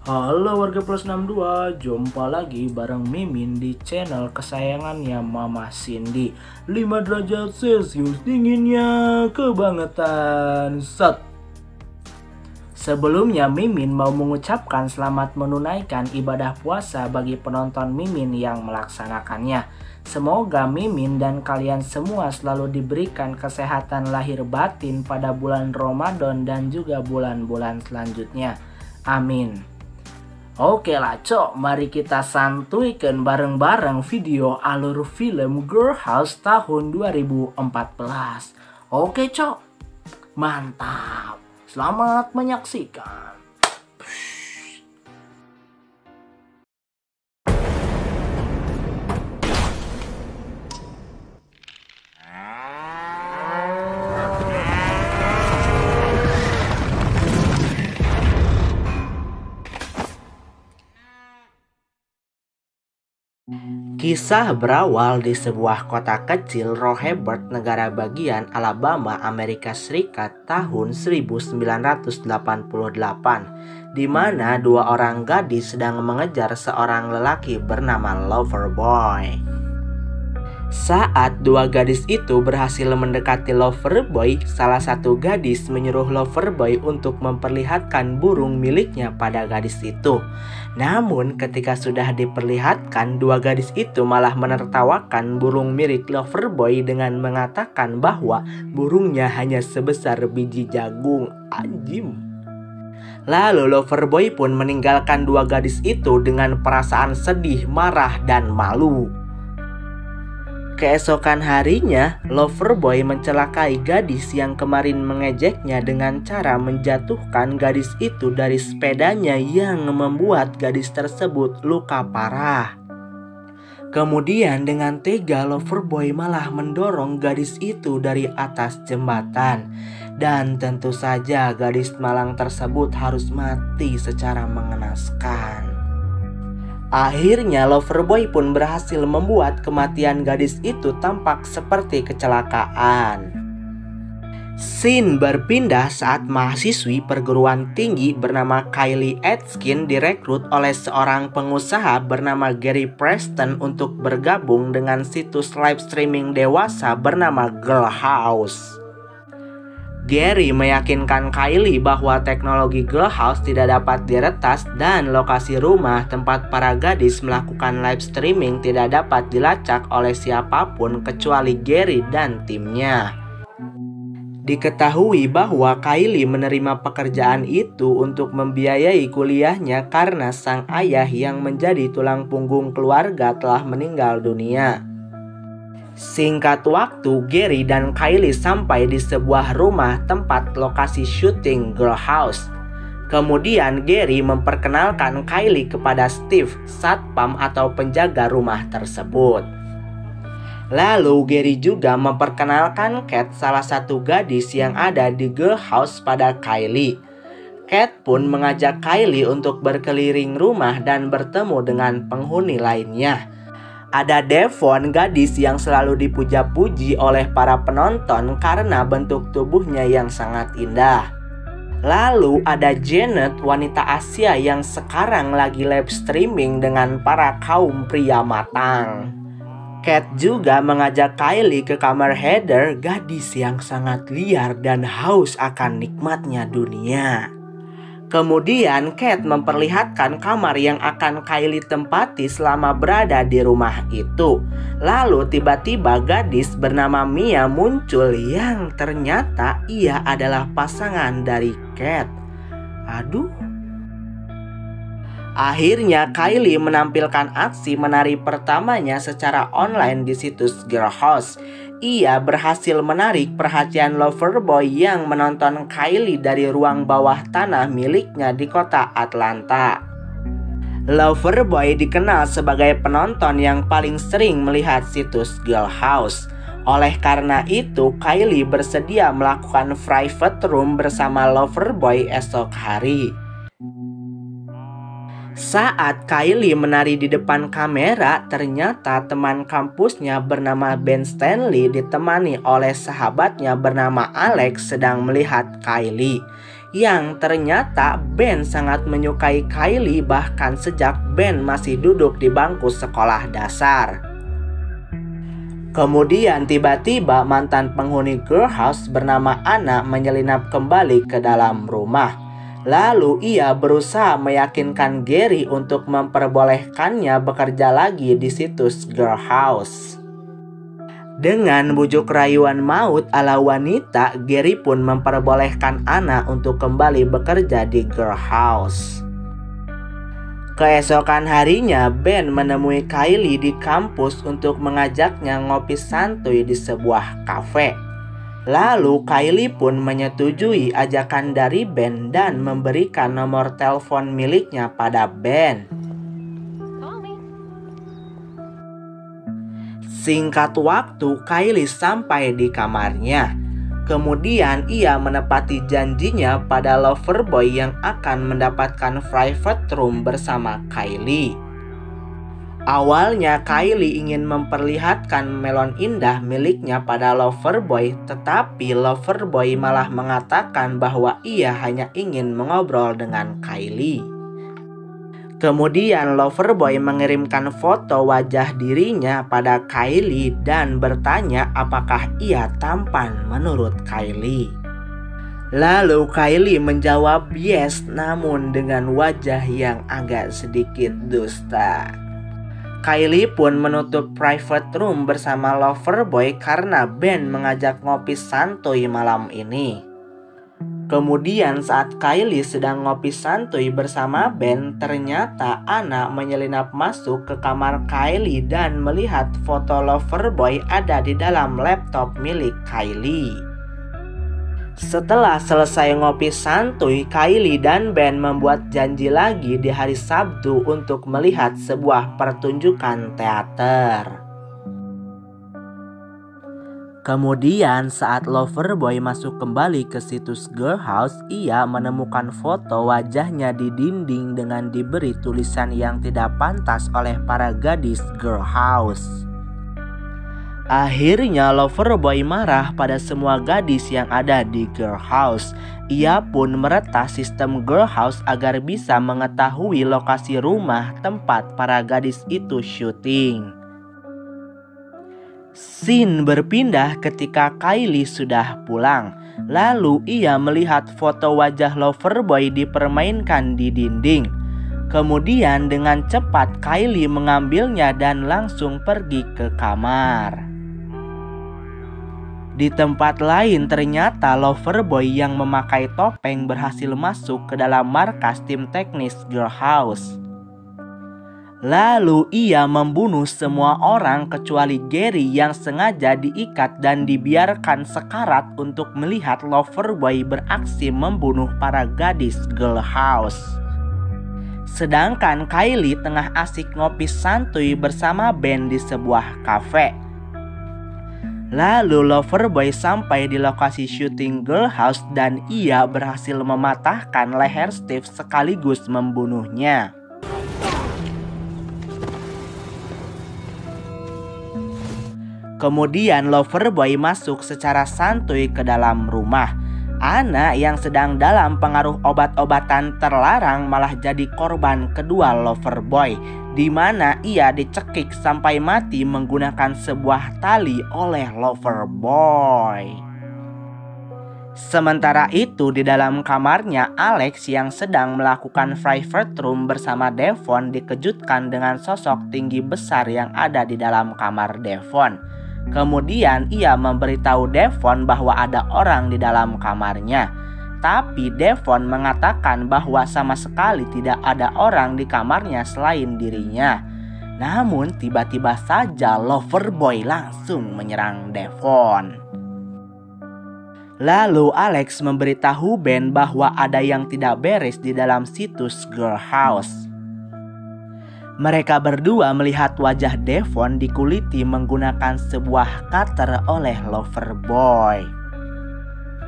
Halo warga plus 62, jumpa lagi bareng Mimin di channel kesayangannya Mama Cindy. 5 derajat Celcius dinginnya kebangetan. Sebelumnya Mimin mau mengucapkan selamat menunaikan ibadah puasa bagi penonton Mimin yang melaksanakannya. Semoga Mimin dan kalian semua selalu diberikan kesehatan lahir batin pada bulan Ramadan dan juga bulan-bulan selanjutnya. Amin. Oke lah cok, mari kita santuikan bareng-bareng video alur film Girl House tahun 2014. Oke cok, mantap. Selamat menyaksikan. Kisah berawal di sebuah kota kecil Rohebert, negara bagian Alabama, Amerika Serikat tahun 1988, di mana dua orang gadis sedang mengejar seorang lelaki bernama Loverboy. Saat dua gadis itu berhasil mendekati Loverboy, salah satu gadis menyuruh Loverboy untuk memperlihatkan burung miliknya pada gadis itu. Namun ketika sudah diperlihatkan, dua gadis itu malah menertawakan burung milik Loverboy dengan mengatakan bahwa burungnya hanya sebesar biji jagung. Anjim. Lalu Loverboy pun meninggalkan dua gadis itu dengan perasaan sedih, marah, dan malu. Keesokan harinya, Loverboy mencelakai gadis yang kemarin mengejeknya dengan cara menjatuhkan gadis itu dari sepedanya yang membuat gadis tersebut luka parah. Kemudian dengan tega Loverboy malah mendorong gadis itu dari atas jembatan. Dan tentu saja gadis malang tersebut harus mati secara mengenaskan. Akhirnya Loverboy pun berhasil membuat kematian gadis itu tampak seperti kecelakaan. Scene berpindah saat mahasiswi perguruan tinggi bernama Kylie Atkin direkrut oleh seorang pengusaha bernama Gary Preston untuk bergabung dengan situs live streaming dewasa bernama Girl House. Gary meyakinkan Kylie bahwa teknologi Girl House tidak dapat diretas dan lokasi rumah tempat para gadis melakukan live streaming tidak dapat dilacak oleh siapapun kecuali Gary dan timnya. Diketahui bahwa Kylie menerima pekerjaan itu untuk membiayai kuliahnya karena sang ayah yang menjadi tulang punggung keluarga telah meninggal dunia. Singkat waktu, Gary dan Kylie sampai di sebuah rumah tempat lokasi syuting Girl House. Kemudian Gary memperkenalkan Kylie kepada Steve, satpam atau penjaga rumah tersebut. Lalu Gary juga memperkenalkan Kat, salah satu gadis yang ada di Girl House pada Kylie. Kat pun mengajak Kylie untuk berkeliling rumah dan bertemu dengan penghuni lainnya. Ada Devon, gadis yang selalu dipuja-puji oleh para penonton karena bentuk tubuhnya yang sangat indah. Lalu ada Janet, wanita Asia yang sekarang lagi live streaming dengan para kaum pria matang. Kat juga mengajak Kylie ke kamar Heather, gadis yang sangat liar dan haus akan nikmatnya dunia. Kemudian Kat memperlihatkan kamar yang akan Kylie tempati selama berada di rumah itu. Lalu tiba-tiba gadis bernama Mia muncul yang ternyata ia adalah pasangan dari Kat. Aduh. Akhirnya Kylie menampilkan aksi menari pertamanya secara online di situs Girl House. Ia berhasil menarik perhatian Loverboy yang menonton Kylie dari ruang bawah tanah miliknya di kota Atlanta. Loverboy dikenal sebagai penonton yang paling sering melihat situs Girl House. Oleh karena itu, Kylie bersedia melakukan private room bersama Loverboy esok hari. Saat Kylie menari di depan kamera, ternyata teman kampusnya bernama Ben Stanley ditemani oleh sahabatnya bernama Alex sedang melihat Kylie. Yang ternyata Ben sangat menyukai Kylie bahkan sejak Ben masih duduk di bangku sekolah dasar. Kemudian tiba-tiba mantan penghuni girl house bernama Anna menyelinap kembali ke dalam rumah. Lalu ia berusaha meyakinkan Gary untuk memperbolehkannya bekerja lagi di situs girl house. Dengan bujuk rayuan maut ala wanita, Gary pun memperbolehkan Anna untuk kembali bekerja di girl house. Keesokan harinya, Ben menemui Kylie di kampus untuk mengajaknya ngopi santuy di sebuah kafe. Lalu Kylie pun menyetujui ajakan dari Ben dan memberikan nomor telepon miliknya pada Ben. Singkat waktu, Kylie sampai di kamarnya. Kemudian ia menepati janjinya pada Loverboy yang akan mendapatkan private room bersama Kylie. Awalnya Kylie ingin memperlihatkan melon indah miliknya pada Loverboy, tetapi Loverboy malah mengatakan bahwa ia hanya ingin mengobrol dengan Kylie. Kemudian Loverboy mengirimkan foto wajah dirinya pada Kylie dan bertanya apakah ia tampan menurut Kylie. Lalu Kylie menjawab yes, namun dengan wajah yang agak sedikit dusta. Kylie pun menutup private room bersama Loverboy karena Ben mengajak ngopi santuy malam ini. Kemudian saat Kylie sedang ngopi santuy bersama Ben, ternyata Anna menyelinap masuk ke kamar Kylie dan melihat foto Loverboy ada di dalam laptop milik Kylie. Setelah selesai ngopi santuy, Kylie dan Ben membuat janji lagi di hari Sabtu untuk melihat sebuah pertunjukan teater. Kemudian saat Loverboy masuk kembali ke situs girl house, ia menemukan foto wajahnya di dinding dengan diberi tulisan yang tidak pantas oleh para gadis girl house. Akhirnya Loverboy marah pada semua gadis yang ada di girl house. Ia pun meretas sistem girl house agar bisa mengetahui lokasi rumah tempat para gadis itu syuting. Scene berpindah ketika Kylie sudah pulang. Lalu ia melihat foto wajah Loverboy dipermainkan di dinding. Kemudian dengan cepat Kylie mengambilnya dan langsung pergi ke kamar. Di tempat lain ternyata Loverboy yang memakai topeng berhasil masuk ke dalam markas tim teknis girl house. Lalu ia membunuh semua orang kecuali Gary yang sengaja diikat dan dibiarkan sekarat untuk melihat Loverboy beraksi membunuh para gadis girl house. Sedangkan Kylie tengah asik ngopi santuy bersama Ben di sebuah kafe. Lalu Loverboy sampai di lokasi syuting girl house dan ia berhasil mematahkan leher Steve sekaligus membunuhnya. Kemudian Loverboy masuk secara santuy ke dalam rumah. Anna yang sedang dalam pengaruh obat-obatan terlarang malah jadi korban kedua Loverboy, di mana ia dicekik sampai mati menggunakan sebuah tali oleh Loverboy. Sementara itu di dalam kamarnya, Alex yang sedang melakukan private room bersama Devon dikejutkan dengan sosok tinggi besar yang ada di dalam kamar Devon. Kemudian ia memberitahu Devon bahwa ada orang di dalam kamarnya. Tapi Devon mengatakan bahwa sama sekali tidak ada orang di kamarnya selain dirinya. Namun tiba-tiba saja Loverboy langsung menyerang Devon. Lalu Alex memberitahu Ben bahwa ada yang tidak beres di dalam situs girl house. Mereka berdua melihat wajah Devon dikuliti menggunakan sebuah cutter oleh Loverboy.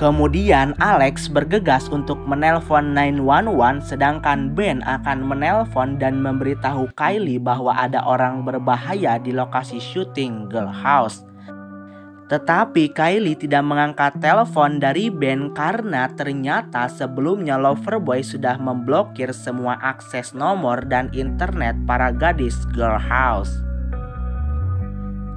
Kemudian Alex bergegas untuk menelpon 911 sedangkan Ben akan menelpon dan memberitahu Kylie bahwa ada orang berbahaya di lokasi syuting Girl House. Tetapi Kylie tidak mengangkat telepon dari Ben karena ternyata sebelumnya Loverboy sudah memblokir semua akses nomor dan internet para gadis Girl House.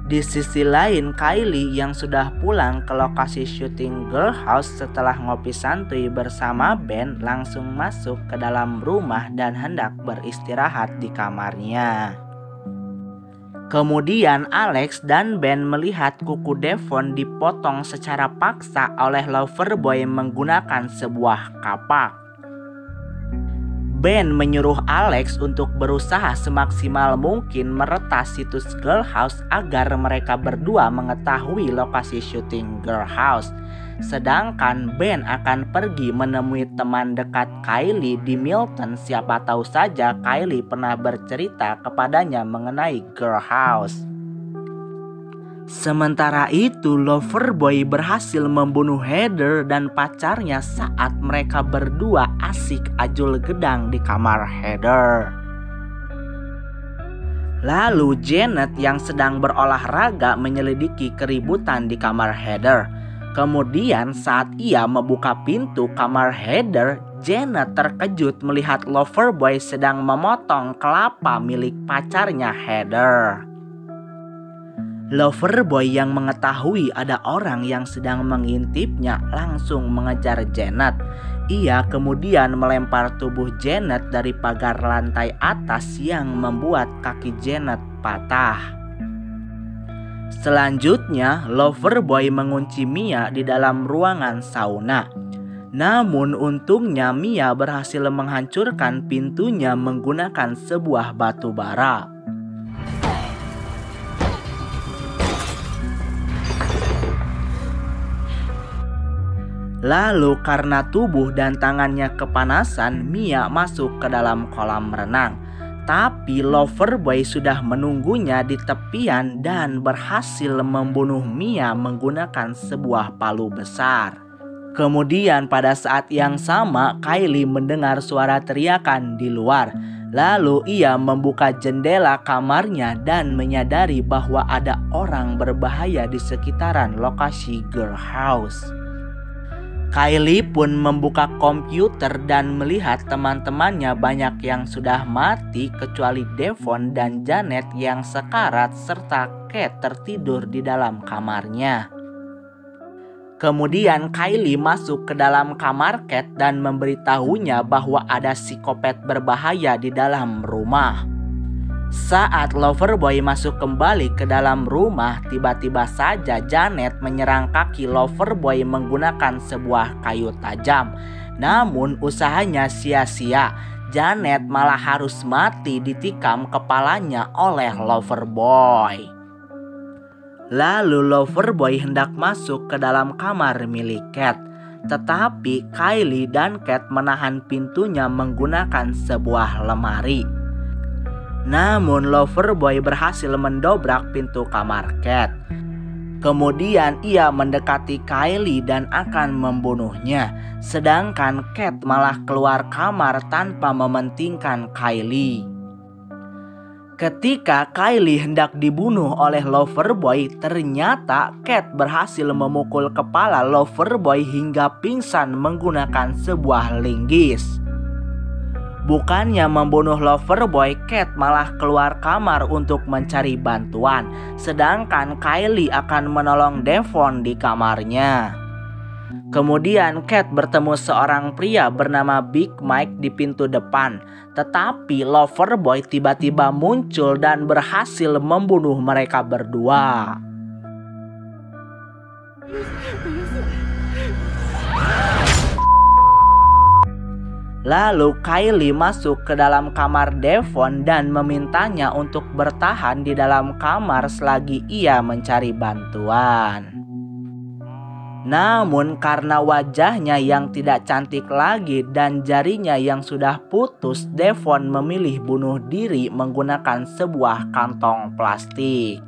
Di sisi lain, Kylie yang sudah pulang ke lokasi syuting Girl House setelah ngopi santuy bersama Ben langsung masuk ke dalam rumah dan hendak beristirahat di kamarnya. Kemudian Alex dan Ben melihat kuku Devon dipotong secara paksa oleh Loverboy menggunakan sebuah kapak. Ben menyuruh Alex untuk berusaha semaksimal mungkin meretas situs Girl House agar mereka berdua mengetahui lokasi syuting Girl House. Sedangkan Ben akan pergi menemui teman dekat Kylie di Milton. Siapa tahu saja Kylie pernah bercerita kepadanya mengenai Girl House. Sementara itu, Loverboy berhasil membunuh Heather dan pacarnya saat mereka berdua asik ajul gedang di kamar Heather. Lalu Janet yang sedang berolahraga menyelidiki keributan di kamar Heather. Kemudian saat ia membuka pintu kamar Heather, Janet terkejut melihat Loverboy sedang memotong kelapa milik pacarnya Heather. Loverboy yang mengetahui ada orang yang sedang mengintipnya langsung mengejar Janet. Ia kemudian melempar tubuh Janet dari pagar lantai atas yang membuat kaki Janet patah. Selanjutnya, Loverboy mengunci Mia di dalam ruangan sauna. Namun untungnya Mia berhasil menghancurkan pintunya menggunakan sebuah batu bara. Lalu karena tubuh dan tangannya kepanasan, Mia masuk ke dalam kolam renang. Tapi Loverboy sudah menunggunya di tepian dan berhasil membunuh Mia menggunakan sebuah palu besar. Kemudian pada saat yang sama, Kylie mendengar suara teriakan di luar. Lalu ia membuka jendela kamarnya dan menyadari bahwa ada orang berbahaya di sekitaran lokasi Girl House. Kylie pun membuka komputer dan melihat teman-temannya banyak yang sudah mati kecuali Devon dan Janet yang sekarat serta Kate tertidur di dalam kamarnya. Kemudian Kylie masuk ke dalam kamar Kate dan memberitahunya bahwa ada psikopat berbahaya di dalam rumah. Saat Loverboy masuk kembali ke dalam rumah, tiba-tiba saja Janet menyerang kaki Loverboy menggunakan sebuah kayu tajam. Namun usahanya sia-sia. Janet malah harus mati ditikam kepalanya oleh Loverboy. Lalu Loverboy hendak masuk ke dalam kamar milik Kate. Tetapi Kylie dan Kate menahan pintunya menggunakan sebuah lemari. Namun Loverboy berhasil mendobrak pintu kamar Kate. Kemudian ia mendekati Kylie dan akan membunuhnya. Sedangkan Kate malah keluar kamar tanpa mementingkan Kylie. Ketika Kylie hendak dibunuh oleh Loverboy, ternyata Kate berhasil memukul kepala Loverboy hingga pingsan menggunakan sebuah linggis. Bukannya membunuh Loverboy, Kate malah keluar kamar untuk mencari bantuan. Sedangkan Kylie akan menolong Devon di kamarnya. Kemudian Kate bertemu seorang pria bernama Big Mike di pintu depan. Tetapi Loverboy tiba-tiba muncul dan berhasil membunuh mereka berdua. Lalu Kylie masuk ke dalam kamar Devon dan memintanya untuk bertahan di dalam kamar selagi ia mencari bantuan. Namun karena wajahnya yang tidak cantik lagi dan jarinya yang sudah putus, Devon memilih bunuh diri menggunakan sebuah kantong plastik.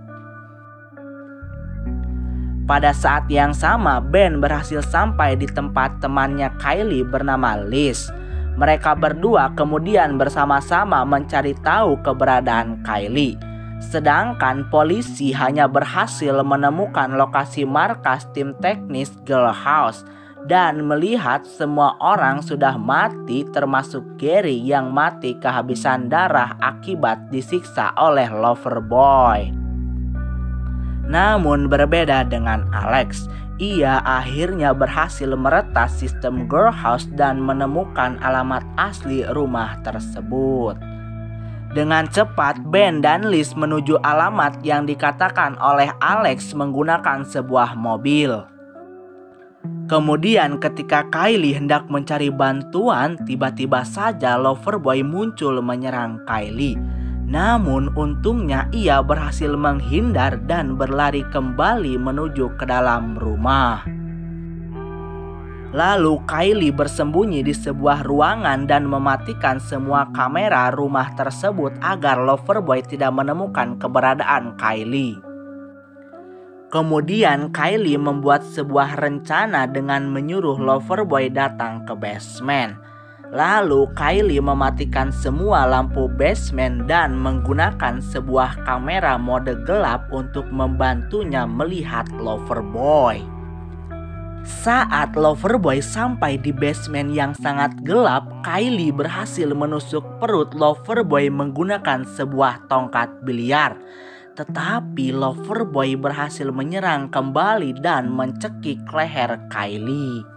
Pada saat yang sama, Ben berhasil sampai di tempat temannya Kylie bernama Liz. Mereka berdua kemudian bersama-sama mencari tahu keberadaan Kylie. Sedangkan polisi hanya berhasil menemukan lokasi markas tim teknis Girl House dan melihat semua orang sudah mati, termasuk Gary yang mati kehabisan darah akibat disiksa oleh Loverboy. Namun berbeda dengan Alex, ia akhirnya berhasil meretas sistem Girl House dan menemukan alamat asli rumah tersebut. Dengan cepat, Ben dan Liz menuju alamat yang dikatakan oleh Alex menggunakan sebuah mobil. Kemudian ketika Kylie hendak mencari bantuan, tiba-tiba saja Loverboy muncul menyerang Kylie. Namun untungnya ia berhasil menghindar dan berlari kembali menuju ke dalam rumah. Lalu Kylie bersembunyi di sebuah ruangan dan mematikan semua kamera rumah tersebut agar Loverboy tidak menemukan keberadaan Kylie. Kemudian Kylie membuat sebuah rencana dengan menyuruh Loverboy datang ke basement. Lalu Kylie mematikan semua lampu basement dan menggunakan sebuah kamera mode gelap untuk membantunya melihat Loverboy. Saat Loverboy sampai di basement yang sangat gelap, Kylie berhasil menusuk perut Loverboy menggunakan sebuah tongkat biliar. Tetapi Loverboy berhasil menyerang kembali dan mencekik leher Kylie.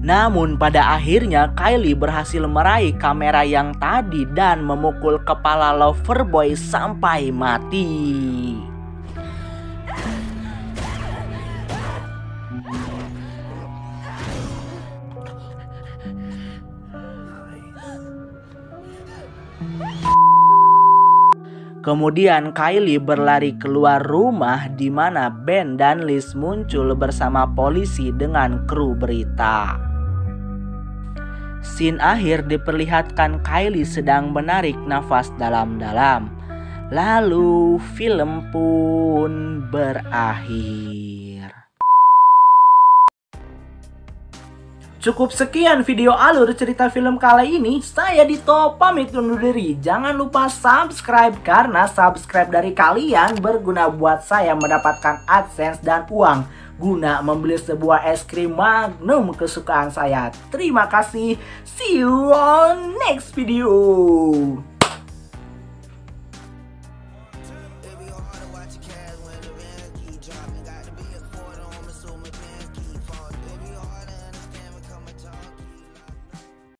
Namun pada akhirnya Kylie berhasil meraih kamera yang tadi dan memukul kepala Loverboy sampai mati. Kemudian Kylie berlari keluar rumah di mana Ben dan Liz muncul bersama polisi dengan kru berita. Scene akhir diperlihatkan Kylie sedang menarik nafas dalam-dalam. Lalu film pun berakhir. Cukup sekian video alur cerita film kali ini. Saya Dito pamit undur diri. Jangan lupa subscribe karena subscribe dari kalian berguna buat saya mendapatkan AdSense dan uang guna membeli sebuah es krim Magnum kesukaan saya. Terima kasih. See you on next video.